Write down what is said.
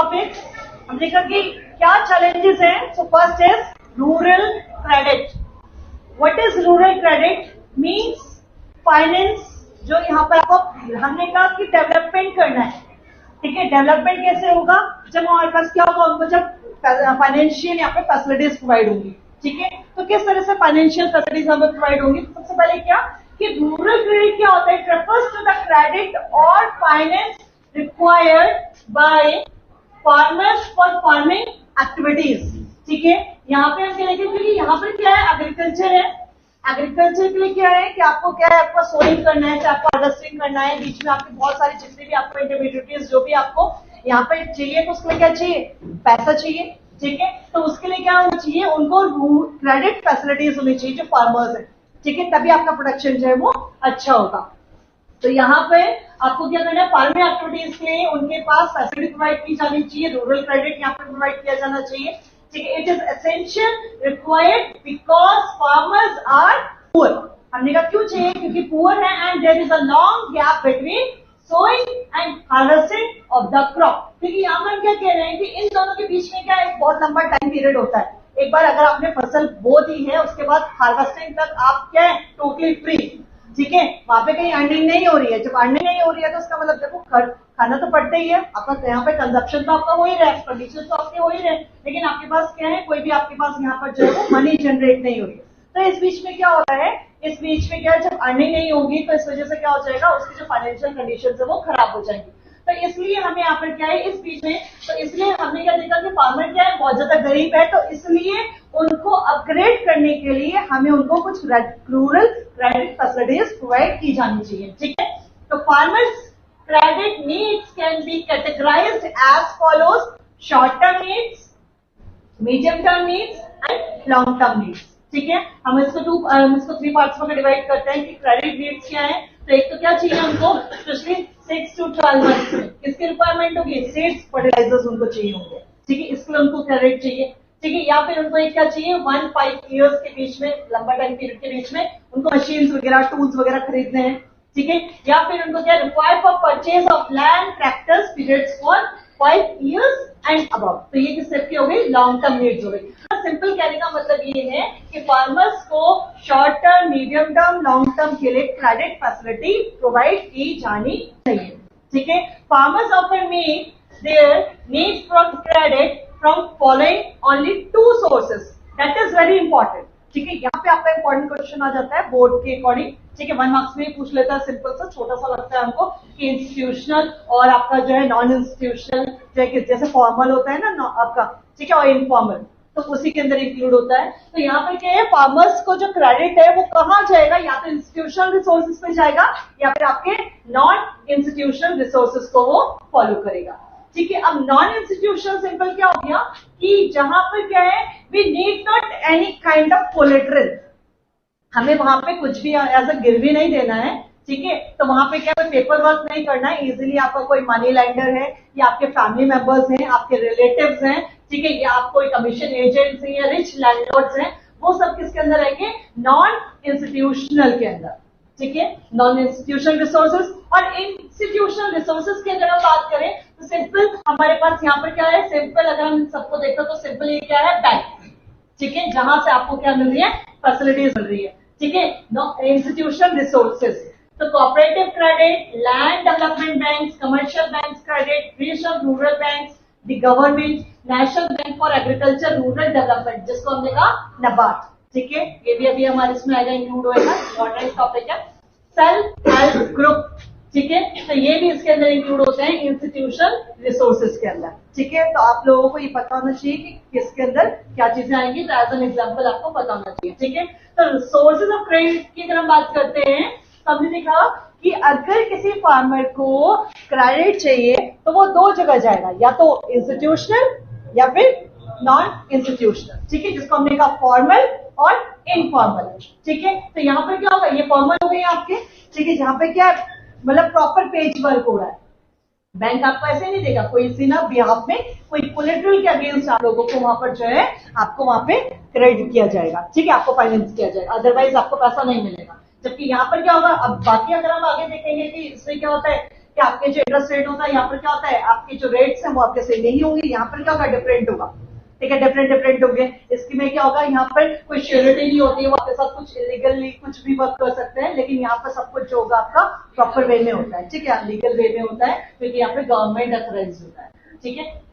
Topics हमने देखा कि क्या चैलेंजेस हैं. So first is rural credit. What is rural credit? Means finance जो यहाँ पर आपको हमने कहा कि डेवलपमेंट करना है. ठीक है, डेवलपमेंट कैसे होगा? जब हमारे पास क्या होगा, उनको जब फाइनेंशियल यहाँ पे फैसिलिटीज प्रोवाइड होंगी. ठीक है, तो किस तरह से फाइनेंशियल फैसिलिटीज हमें प्रोवाइड होंगी? तो सबसे पहले क्या कि रूरल क्रेडिट क्या होता है? It refers to the credit और finance required by farmers for farming activities. ठीक है, यहाँ पे हम क्या देखेंगे कि यहाँ पर क्या है? एग्रीकल्चर है. एग्रीकल्चर के लिए क्या है कि आपको क्या है, आपको सोइंग करना है, चाहे आपको हार्वेस्टिंग करना है, बीच में आपके बहुत सारी जितने भी आपको इंटरमीडिएट्स जो भी आपको यहाँ पे चाहिए, तो उसके लिए क्या चाहिए? पैसा चाहिए. ठीक है, तो उसके लिए क्या होना चाहिए? उनको क्रेडिट फैसिलिटीज होनी चाहिए जो फार्मर्स है. ठीक है, तभी आपका प्रोडक्शन जो है वो अच्छा होगा. तो यहाँ पे आपको क्या करना है? फार्मिंग एक्टिविटीज के लिए उनके पास फैसिलिटी प्रोवाइड की जानी चाहिए. रूरल क्रेडिट यहाँ पे प्रोवाइड किया जाना चाहिए. ठीक है, it is essential required because farmers are poor. हमने कहा क्यों चाहिए? क्योंकि पुअर है and there is a long gap between sowing and harvesting of the crop. क्योंकि यहाँ पर क्या कह रहे हैं कि इन दोनों के बीच में क्या एक बहुत लंबा टाइम पीरियड होता है. एक बार अगर आपने फसल बो दी है, उसके बाद हार्वेस्टिंग तक आप क्या है? Totally free. ठीक है, वहां पे कहीं अर्निंग नहीं हो रही है. जब अर्निंग नहीं हो रही है तो उसका मतलब देखो खाना तो पड़ता ही है आपका. यहाँ पे कंजप्शन तो आपका हो ही रहा है, एक्सपेंडिचर तो आपके हो ही रहे, लेकिन आपके पास क्या है? कोई भी आपके पास यहाँ पर जो है वो मनी जनरेट नहीं हो रही. तो इस बीच में क्या होता है? इस बीच में क्या है? जब अर्निंग नहीं होगी तो इस वजह से क्या हो जाएगा? उसकी जो फाइनेंशियल कंडीशन है वो खराब हो जाएंगी. तो इसलिए हमें यहाँ पर क्या है? इस बीच में तो इसलिए हमने क्या देखा कि फार्मर क्या है? बहुत ज्यादा गरीब है, तो इसलिए उनको अपग्रेड करने के लिए हमें उनको कुछ रूरल क्रेडिट फैसिलिटीज प्रोवाइड की जानी चाहिए. ठीक है, तो farmers credit needs can be categorised as follows: short term needs, medium term needs and long term needs. ठीक है, हम इसको 3 पार्ट्स में डिवाइड करते हैं कि क्रेडिट नीड्स क्या है. तो एक तो क्या चाहिए हमको? स्पेशली 6 to 12 मंथ्स में किसकी रिक्वायरमेंट होगी? सीड्स, फर्टिलाइजर्स उनको चाहिए होंगे. ठीक है, इसके लिए उनको क्रेडिट चाहिए. ठीक है, या फिर उनको एक क्या चाहिए? 1-5 ईयर्स के बीच में, लंबा टाइम पीरियड के बीच में उनको मशीन्स वगैरह, टूल्स वगैरह खरीदने हैं. ठीक है, या फिर उनको क्या? Required for purchase of land, tractors, periods for 5 years and above. तो ये किस टाइप की हो गई? लॉन्ग टर्म नीड्स हो गई. सिंपल कहने का मतलब ये है कि फार्मर्स को short term, medium term, long term के लिए क्रेडिट फैसिलिटी प्रोवाइड की जानी चाहिए. ठीक है, farmers offer meet their need from credit from following only 2 sources. That is very important. ठीक है, यहाँ पे आपका इंपॉर्टेंट क्वेश्चन आ जाता है बोर्ड के अकॉर्डिंग. ठीक है, 1 मार्क्स में ही पूछ लेता है. सिंपल सा छोटा सा लगता है हमको कि इंस्टीट्यूशनल और आपका जो है नॉन इंस्टीट्यूशनल, जैसे फॉर्मल होता है ना आपका, ठीक है, और इनफॉर्मल, तो उसी के अंदर इंक्लूड होता है. तो यहाँ पर क्या है? फार्मर्स को जो क्रेडिट है वो कहाँ जाएगा? या तो इंस्टीट्यूशनल रिसोर्सेज पे जाएगा या फिर आपके नॉन इंस्टीट्यूशनल रिसोर्सेज को वो फॉलो करेगा. ठीक है, अब नॉन इंस्टीट्यूशनल सिंपल क्या हो गया कि जहां पर क्या है? We need not any kind of collateral. हमें वहां पे कुछ भी एज अ गिरवी नहीं देना है. ठीक है, तो वहां पे क्या पेपर वर्क नहीं करना है. इजीली आपका कोई मनी लेंडर है या आपके फैमिली मेंबर्स हैं, आपके रिलेटिव्स हैं, ठीक है, या आप कोई कमीशन एजेंट्स हैं या रिच लैंडलॉर्ड्स हैं, वो सब किसके अंदर आएंगे? नॉन इंस्टीट्यूशनल के अंदर. ठीक है, नॉन इंस्टीट्यूशनल रिसोर्सेज. और इंस्टीट्यूशनल रिसोर्सेज की अगर हम बात करें तो सिंपल हमारे पास यहाँ पर क्या है? सिंपल अगर हम सबको देखो तो सिंपल ये क्या है? बैंक. ठीक है, जहां से आपको क्या मिल रही है? फैसिलिटीज मिल रही है. ठीक है, इंस्टीट्यूशनल रिसोर्सेज तो cooperative credit, land development banks, commercial banks credit, regional rural banks, the government, national bank for agriculture rural development, जिसको हमने कहा नबार्ड. ठीक है, ये भी अभी हमारे इसमें आएगा, इंक्लूड होगा. इम्पोर्टेंट टॉपिक है. Self help group. ठीक है, तो ये भी इसके अंदर इंक्लूड होते हैं इंस्टीट्यूशनल रिसोर्सेज के अंदर. ठीक है, तो आप लोगों को ये पता होना चाहिए कि किसके अंदर क्या चीजें आएंगी. तो एज एन एग्जाम्पल आपको पता होना चाहिए. ठीक है, तो सोर्सेज ऑफ क्रेडिट की अगर हम बात करते हैं तो हमने देखा कि अगर किसी फार्मर को क्रेडिट चाहिए तो वो 2 जगह जाएगा, या तो इंस्टीट्यूशनल या फिर नॉन इंस्टीट्यूशनल. ठीक है, जिसको हमने कहा फॉर्मल और इनफॉर्मल. ठीक है, तो यहाँ पर क्या होगा? ये फॉर्मल हो गई आपके. ठीक है, जहाँ पे क्या मतलब प्रॉपर पेज वर्क हो रहा है. बैंक आपको ऐसे नहीं देगा, कोई इसी ना बिहाफ में कोई कोलेटरल के अगेंस्ट आप लोगों को वहां पर जो है आपको वहां पे क्रेडिट किया जाएगा. ठीक है, आपको फाइनेंस किया जाएगा, अदरवाइज आपको पैसा नहीं मिलेगा. जबकि यहाँ पर क्या होगा? अब बाकी अगर हम आगे देखेंगे कि इसमें क्या होता है कि आपके जो इंटरेस्ट रेट होता है यहाँ पर क्या होता है, आपके जो रेट्स हैं वो आपके सेम नहीं होंगे, यहाँ पर क्या होगा, डिफरेंट होगा, ठीक है, डिफरेंट होंगे। इसकी में क्या होगा, यहाँ पर कोई श्योरिटी नहीं होती है, वो आपके साथ कुछ इलीगली कुछ भी वर्क कर सकते हैं, लेकिन यहाँ पर सब कुछ जो होगा आपका प्रॉपर वे में होता है, ठीक है, लीगल वे में होता है, क्योंकि यहाँ पे गवर्नमेंट अथोराइज होता है, ठीक है।